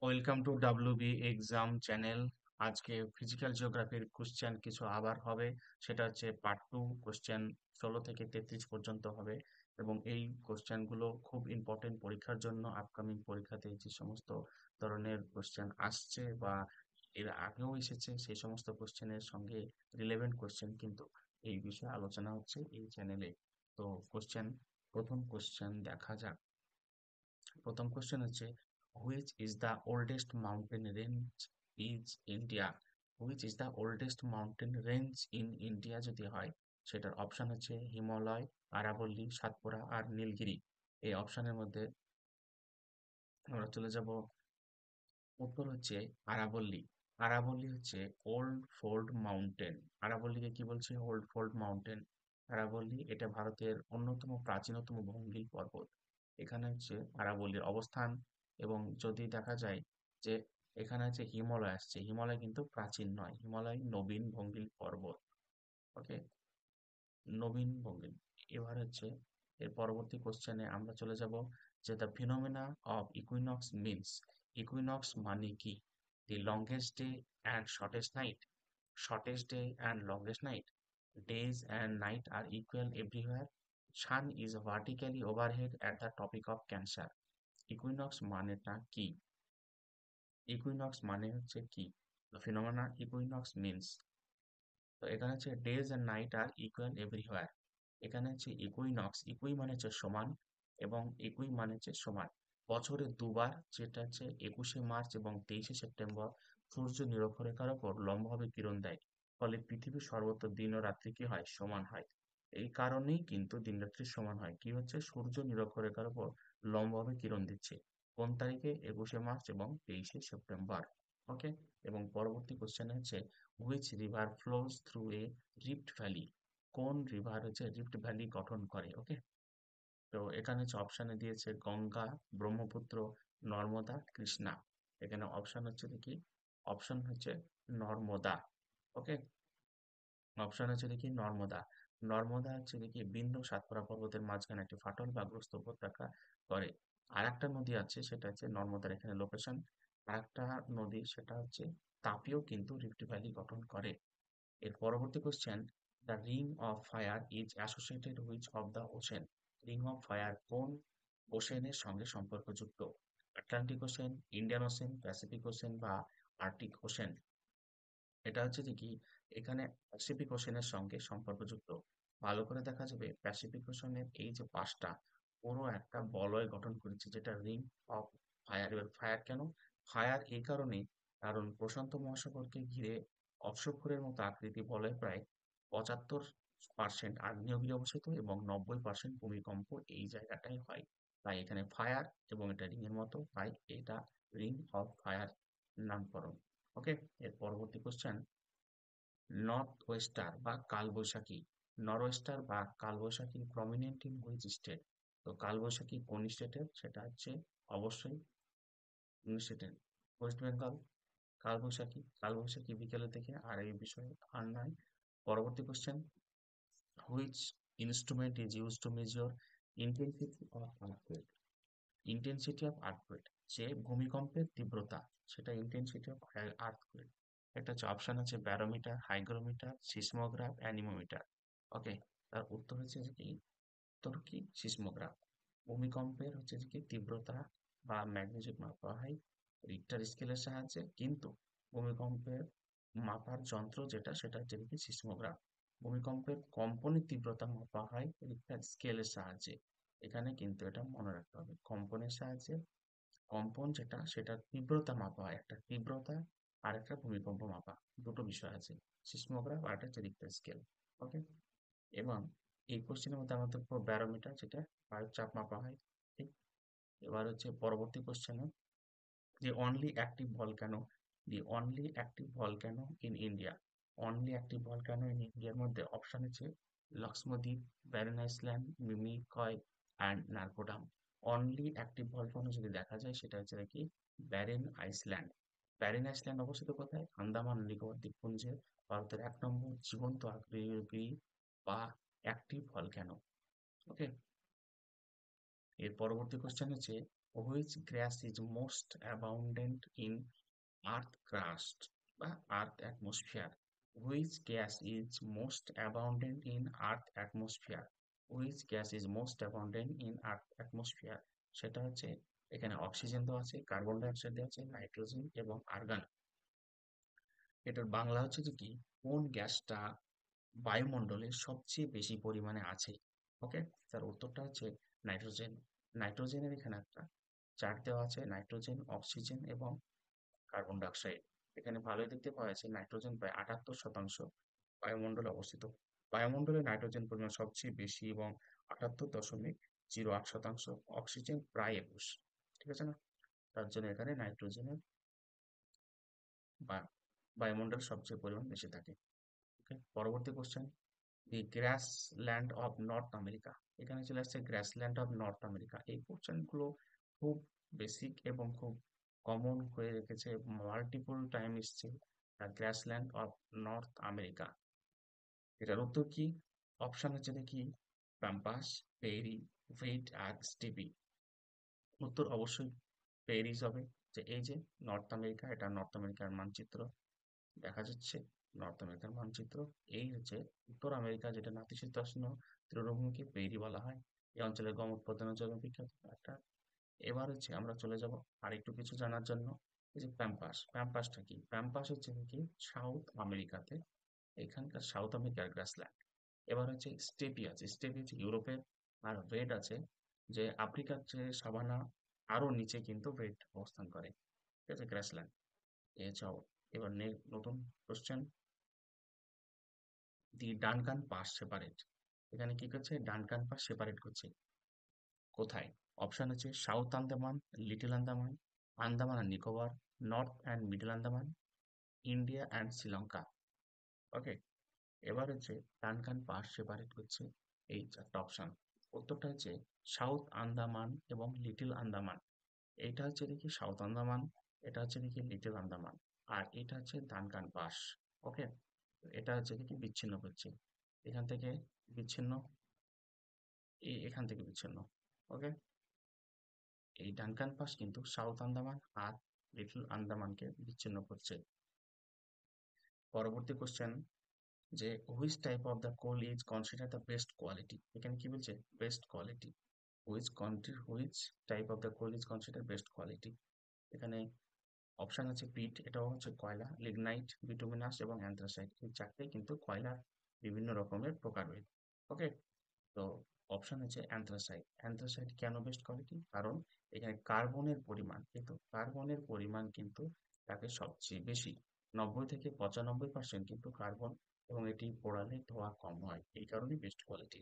Welcome to WB exam channel. আজকে physical জিওগ্রাফির question কিছু আবার হবে। সেটা হচ্ছে পার্ট টু। কোশ্চেন 16 থেকে 33 পর্যন্ত হবে এবং এই কোশ্চেনগুলো খুব ইম্পর্টেন্ট পরীক্ষার জন্য। আপকামিং পরীক্ষাতে যে সমস্ত ধরনের কোশ্চেন আসছে বা এর আগেও এসেছে সেই সমস্ত কোশ্চেনের সঙ্গে রিলেভেন্ট কোশ্চেন কিন্তু এই বিষয়ে আলোচনা হচ্ছে এই চ্যানেলে। তো কোশ্চেন, প্রথম কোশ্চেন দেখা যাক। প্রথম কোশ্চেন হচ্ছে, which is the oldest mountain range is India? Which is the oldest mountain range in India যদি হয়, সেটার অপশন হচ্ছে হিমালয়, আরাবল্লী, সাতপুরা আর নীলগিরি। এই অপশনের মধ্যে আমরা চলে যাব। উত্তর হচ্ছে আরাবল্লী। আরাবল্লী হচ্ছে ওল্ড ফোল্ড মাউন্টেন। আরাবল্লীকে কি বলছে? Old fold mountain. আরাবল্লী এটা ভারতের অন্যতম প্রাচীনতম ভূমিল পর্বত। এখানে হচ্ছে আরাবল্লীর অবস্থান। এবং যদি দেখা যায় যে এখানে হচ্ছে হিমালয় আসছে, হিমালয় কিন্তু প্রাচীন নয়, হিমালয় নবীন ভঙ্গিল পর্বত। ওকে, নবীন ভঙ্গিল। এবার হচ্ছে এর পরবর্তী কোশ্চেনে আমরা চলে যাব যে the phenomena of equinox means. Equinox মানে কি? The longest day and shortest night, shortest day and longest night, days and night are equal everywhere, sun is vertically overhead at the topic of cancer. equinox মানেটা কি? equinox মানে হচ্ছে কি? the phenomena equinox means, তো এখানে হচ্ছে days and night are equal everywhere. এখানে হচ্ছে ইকুইনক্স, ইকুই মানে হচ্ছে সমান এবং ইকুই মানে হচ্ছে সমান। বছরে দুবার, যেটা হচ্ছে 21শে মার্চ এবং 23শে সেপ্টেম্বর, সূর্য নিরক্ষরেখার ওপর লম্বভাবে কিরণ দেয়। ফলে পৃথিবীর সর্বত্র দিন ও রাত্রি কি হয়? সমান হয়। এই কারণেই কিন্তু দিন রাত্রি সমান হয়। কি হচ্ছে? সূর্য নিরক্ষরেখার ওপর লম্বভাবে কিরণ দিচ্ছে। কোন তারিখে? 21শে মার্চ এবং 23শে সেপ্টেম্বর। ওকে। এবং পরবর্তী কোশ্চেন হচ্ছে, which river flows through a rift valley? কোন রিভার হচ্ছে রিফট ভ্যালি গঠন করে? ওকে। তো এখানে হচ্ছে অপশানে দিয়েছে গঙ্গা, ব্রহ্মপুত্র, নর্মদা, কৃষ্ণা। এখানে অপশন হচ্ছে দেখি, অপশন হচ্ছে নর্মদা। ওকে, অপশন হচ্ছে দেখি নর্মদা। নর্মদা হচ্ছে দেখি বিন্দু সাতপুরা পর্বতের মাঝখানে একটি ফাটল বা গ্রস্ত উপত্যকা করে। আর একটা নদী আছে, সেটা হচ্ছে নর্মদার এখানে লোকেশন। আর একটা নদী সেটা হচ্ছে তাপিও কিন্তু রিফট ভ্যালি গঠন করে। এর পরবর্তী question, the ring of fire is associated which of the ocean? Ring of fire কোন ওশেনের সঙ্গে সম্পর্কযুক্ত? Atlantic ocean, Indian ocean, Pacific ocean বা আর্কটিক ওশেন? এটা হচ্ছে যে কি, এখানে প্যাসিফিক ওশেনের সঙ্গে সম্পর্কযুক্ত। ভালো করে দেখা যাবে প্যাসিফিক ওশেনের এই যে পাশটা পুরো একটা বলয় গঠন করেছে, যেটা রিং অফ ফায়ার। এবার ফায়ার কেন? ফায়ার এই কারণে, কারণ প্রশান্ত মহাসাগরকে ঘিরে অশ্বক্ষুরের মতো আকৃতি বলয় প্রায় 75% আগ্নেয়গিরি অবস্থিত এবং 90% ভূমিকম্প এই জায়গাটাই হয়। তাই এখানে ফায়ার এবং এটা রিং এর মতো, তাই এটা রিং অফ ফায়ার নামকরণ। ওকে। এর পরবর্তী কোশ্চেন, নর্থ ওয়েস্টার বা কালবৈশাখী, নরওয়েস্টার বা কালবৈশাখী প্রমিনেন্ট ইন হুইচ স্টেট? তো কালবৈশাখী কোন স্টেটের? সেটা হচ্ছে অবশ্যই কোন স্টেটের? ওয়েস্ট বেঙ্গল। কালবৈশাখী, কালবৈশাখী বিকেলের দিকে, আর এই বিষয়ে আর নয়। পরবর্তী question, which instrument is use to measure intensity of earthquake? Intensity of earthquake, যে ভূমিকম্পের তীব্রতা, সেটা ইন্টেন্সিটি অফ আর্থকুয়েক। একটা হচ্ছে অপশন আছে ব্যারোমিটার, হাইগ্রোমিটার, সিসমোগ্রাফ, অ্যানিমোমিটার। ওকে, তার উত্তর হচ্ছে যে কি, উত্তর কি সিসমোগ্রাফ। ভূমিকম্পের হচ্ছে যে কি তীব্রতা বা ম্যাগনিটিউড মাপা হয় রিক্টার স্কেলের সাহায্যে, কিন্তু ভূমিকম্পের মাপার যন্ত্র যেটা, সেটা হচ্ছে কি সিসমোগ্রাফ। ভূমিকম্পের কম্পনের তীব্রতা মাপা হয় রিক্টার স্কেলের সাহায্যে। এখানে কিন্তু এটা মনে রাখতে হবে, কম্পনের সাহায্যে, কম্পন যেটা সেটার তীব্রতা মাপা হয়, একটা তীব্রতা আর একটা ভূমিকম্প মাপা, দুটো বিষয় আছে, সিসমোগ্রাফ আর একটা হচ্ছে রিক্টার স্কেল। ওকে। এবং এই কোশ্চেনের মধ্যে আমাদের ব্যারোমিটার, যেটা বায়ুর চাপ মাপা হয়। ঠিক। এবার হচ্ছে পরবর্তী কোশ্চেনে, the only active volcano, the only active volcano in India, only active volcano in India এর মধ্যে অপশন আছে Lakshadweep, Barren Island, Minicoy and Narcondam. Only active volcano যদি দেখা যায়, সেটা হচ্ছে কি ব্যারেন আইল্যান্ড। ব্যারেন আইল্যান্ড অবস্থিত কোথায়? আন্দামান নিকোবর দ্বীপপুঞ্জে, ভারতের 1 নম্বর জীবন্ত আগ্নেয়গিরি বা অ্যাক্টিভ ভলক্যানো। ওকে। এর পরবর্তী কোশ্চেন হচ্ছে, which gas is most abundant in earth crust বা earth atmosphere? Which gas is most abundant in earth atmosphere? Which gas is most abundant in earth atmosphere? সেটা হচ্ছে, এখানে অক্সিজেন দেওয়া আছে, কার্বন ডাইঅক্সাইড দেওয়া আছে, নাইট্রোজেন এবং আর্গন। এটার বাংলা হচ্ছে যে কি, কোন গ্যাসটা বায়ুমণ্ডলে সবচেয়ে বেশি পরিমাণে আছে? ওকে, তার উত্তরটা হচ্ছে নাইট্রোজেন। নাইট্রোজেনের এখানে একটা চার্ট দেওয়া আছে, নাইট্রোজেন, অক্সিজেন এবং কার্বন ডাইঅক্সাইড। এখানে ভালোই দেখতে পাওয়া যাচ্ছে নাইট্রোজেন প্রায় 78% বায়ুমণ্ডলে অবস্থিত। বায়ুমণ্ডলে নাইট্রোজেন পরিমাণ সবচেয়ে বেশি এবং 78.08%। অক্সিজেন প্রায় 21, ঠিক আছে না? তার জন্য এখানে নাইট্রোজেনের বা বায়ুমণ্ডলে সবচেয়ে পরিমাণ বেশি থাকে। ওকে, পরবর্তী question, the grassland of north America. এখানে চলে আসছে গ্রাসল্যান্ড অফ নর্থ আমেরিকা। এই কোশ্চেনগুলো খুব বেসিক এবং খুব কমন হয়ে রেখেছে, মাল্টিপল টাইম এসছে। গ্রাসল্যান্ড অফ নর্থ আমেরিকা, এটার উত্তর কি? অপশন হচ্ছে দেখি প্যাম্পাস, পেরি, ভেইট আর স্টিপি। উত্তর অবশ্যই পেরিস হবে। যে এই যে নর্থ আমেরিকা, এটা নর্থ আমেরিকার মানচিত্র দেখা যাচ্ছে, নর্থ আমেরিকার মানচিত্র। এই হচ্ছে উত্তর আমেরিকা, যেটা নাতিশীতোষ্ণ তৃণভূমিকে পেরি বলা হয়। এই অঞ্চলের গম উৎপাদনের জন্য বিখ্যাত একটা। এবার হচ্ছে আমরা চলে যাব আর একটু কিছু জানার জন্য। এই যে প্যাম্পাস, প্যাম্পাসটা কি? প্যাম্পাস হচ্ছে কি সাউথ আমেরিকাতে, এখানকার সাউথ আমেরিকার গ্রাসল্যান্ড। এবার হচ্ছে স্টেপি আছে, স্টেপি হচ্ছে ইউরোপের। আর ভেড আছে, যে আফ্রিকার যে সাভানা আরো নিচে কিন্তু ভেড অবস্থান করে, ঠিক আছে, গ্রাসল্যান্ড। এছাড়াও এবার নতুন কোশ্চেন, দি ডানকান পাস সেপারেট। এখানে কি করছে? ডানকান পাস সেপারেট করছে কোথায়? অপশন হচ্ছে সাউথ আন্দামান, লিটল আন্দামান, আন্দামান আর Nicobar, north and middle Andaman, India and Sri Lanka. Okay, এবার হচ্ছে ডানকান পাস সেপারেট করছে এই চারটা অপশন। উত্তরটা হচ্ছে সাউথ আন্দামান এবং লিটল আন্দামান। এইটা হচ্ছে দেখি সাউথ আন্দামান, এটা হচ্ছে দেখি লিটল আন্দামান, আর এটা হচ্ছে ডানকান পাস। ওকে, এটা হচ্ছে দেখি বিচ্ছিন্ন করছে, এখান থেকে বিচ্ছিন্ন, এখান থেকে বিচ্ছিন্ন। ওকে, এই ডানকান পাস কিন্তু সাউথ আন্দামান আর লিটল আন্দামানকে বিচ্ছিন্ন করছে। পরবর্তী কোশ্চেন, যে which type of the coal is consider the best quality. এখানে কি বলছে? Best quality. Which type of the coal is consider best quality. এখানে অপশন আছে পিট, এটাও হচ্ছে কয়লা, লিগনাইট, বিটুমিনাস এবং অ্যান্থ্রাসাইট। এই চারটেই কিন্তু কয়লার বিভিন্ন রকমের প্রকারভেদ। ওকে, তো অপশন হচ্ছে অ্যান্থ্রাসাইট। অ্যান্থ্রাসাইট কেন বেস্ট কোয়ালিটি? কারণ এখানে কার্বনের পরিমাণ কিন্তু তাকে সবচেয়ে বেশি, 90 থেকে 95% কিন্তু কার্বন, এবং এটি পোড়ালে ধোঁয়া কম হয়, এই কারণে বেস্ট কোয়ালিটি।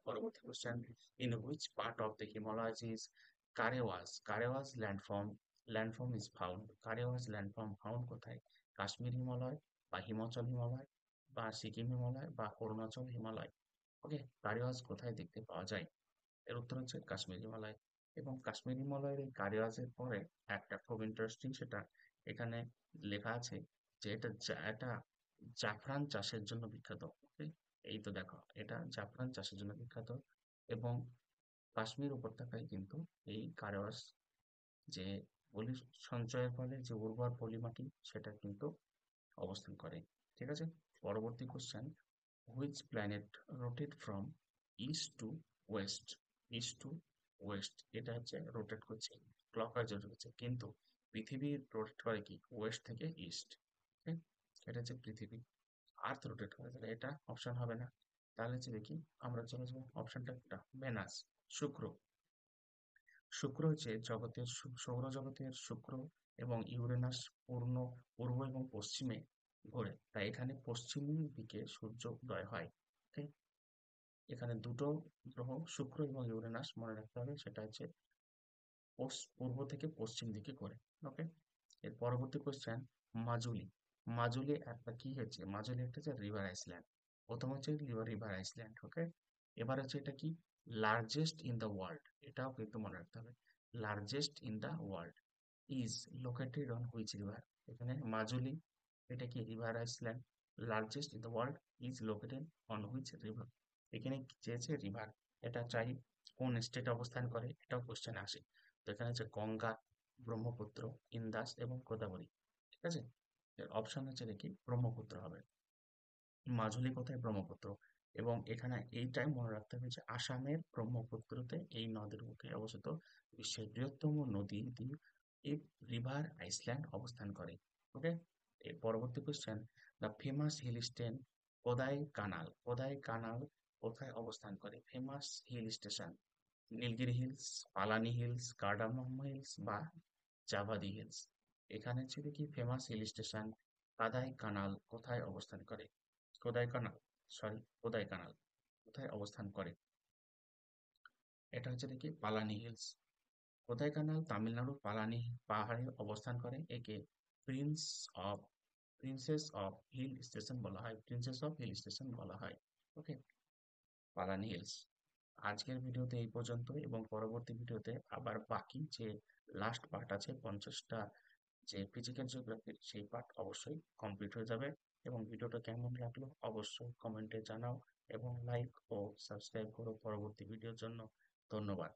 পরবর্তী question, in which part of the Himalayas is karewas landform is found? Karewas landform found কোথায়? কাশ্মীর হিমালয়, বা হিমাচল হিমালয়, বা সিকিম হিমালয়, বা অরুণাচল হিমালয়। ওকে, কারেওয়াস কোথায় দেখতে পাওয়া যায়? এর উত্তর হচ্ছে কাশ্মীর হিমালয়। এবং কাশ্মীর হিমালয়ের এই কারেওয়াসের পরে একটা খুব ইন্টারেস্টিং, সেটা এখানে লেখা আছে যে এটা জাফরান চাষের জন্য বিখ্যাত। ওকে, এই তো দেখো, এটা জাফরান চাষের জন্য বিখ্যাত। এবং কাশ্মীর উপত্যকায় কিন্তু এই কারেওয়াস, যে পলি সঞ্চয়ের ফলে যে উর্বর পলি মাটি, সেটা কিন্তু অবস্থান করে। ঠিক আছে, পরবর্তী question, which planet rotate from east two West? East two West, এটা হচ্ছে রোটেট করছে, ক্লকওয়াইজ রোটেট করছে, কিন্তু পৃথিবী রোটেট করে কি ওয়েস্ট থেকে ইস্ট। এটা হচ্ছে পৃথিবী। আর্থ রোটেট করে, তাহলে এটা অপশন হবে না। তাহলে হচ্ছে দেখি, আমরা চলে যাবো অপশনটা একটা, ভেনাস, শুক্র। শুক্র হচ্ছে সৌরজগতের শুক্র এবং ইউরেনাস পূর্ব এবং পশ্চিমে ঘোরে, তাই এখানে পশ্চিম দিকে সূর্য উদয় হয়। ঠিক, এখানে দুটো গ্রহ, শুক্র এবং ইউরেনাস, মনে রাখতে হবে, সেটা হচ্ছে পূর্ব থেকে পশ্চিম দিকে ঘোরে। ওকে, এর পরবর্তী কোশ্চেন, মাজুলি। মাজুলি একটা কি হচ্ছে? মাজুলি একটা হচ্ছে রিভার আইল্যান্ড। প্রথম হচ্ছে রিভার আইল্যান্ড। ওকে, এবার হচ্ছে এটা কি? লার্জেস্ট ইন দ্য ওয়ার্ল্ড, এটাও কিন্তু মনে রাখতে হবে, largest in the world is located on which river. এখানে মাজুলি, এটা কি river island, largest in the world is located on which river. এখানে চেয়েছে রিভার, এটা চাই কোন স্টেট অবস্থান করে, এটাও কোশ্চেন আসে। তো এখানে হচ্ছে গঙ্গা, ব্রহ্মপুত্র, ইন্দাস এবং গোদাবরী। ঠিক আছে, এর অপশন হচ্ছে দেখি ব্রহ্মপুত্র হবে। মাঝুলি কোথায়? ব্রহ্মপুত্র। এবং এখানে এইটাই মনে রাখতে হবে যে আসামের ব্রহ্মপুত্রতে এই নদের মুখে অবস্থিত বিশ্বের বৃহত্তম নদী দ্বীপ এই রিভার আইসল্যান্ড অবস্থান করে। ওকে, এর পরবর্তী question, the famous hill station Kodaikanal. Kodaikanal কোথায় অবস্থান করে? Famous hill station Nilgiri hills, Palani hills, cardamom hills বা জাভাদি হিলস। এখানে ছিল কি famous hill station Kodaikanal কোথায় অবস্থান করে? কোদাই কানাল, কোদাই কানাল কোথায় অবস্থান করে? এটা হচ্ছে দেখি পালানি হিলস। কোদাই কানাল তামিলনাড়ুর পালানি পাহাড়ে অবস্থান করে। একে prince of princess of hill station বলা হয়, প্রিন্সেস অফ হিল স্টেশন বলা হয়। Okay, Palani hills. আজকের ভিডিওতে এই পর্যন্ত, এবং পরবর্তী ভিডিওতে আবার বাকি যে লাস্ট পার্ট আছে 50টা যে ফিজিক্যাল জিওগ্রাফির, সেই পার্ট অবশ্যই কমপ্লিট হয়ে যাবে। এবং ভিডিওটা কেমন লাগলো অবশ্যই কমেন্টে জানাও এবং লাইক ও সাবস্ক্রাইব করো পরবর্তী ভিডিওর জন্য। ধন্যবাদ।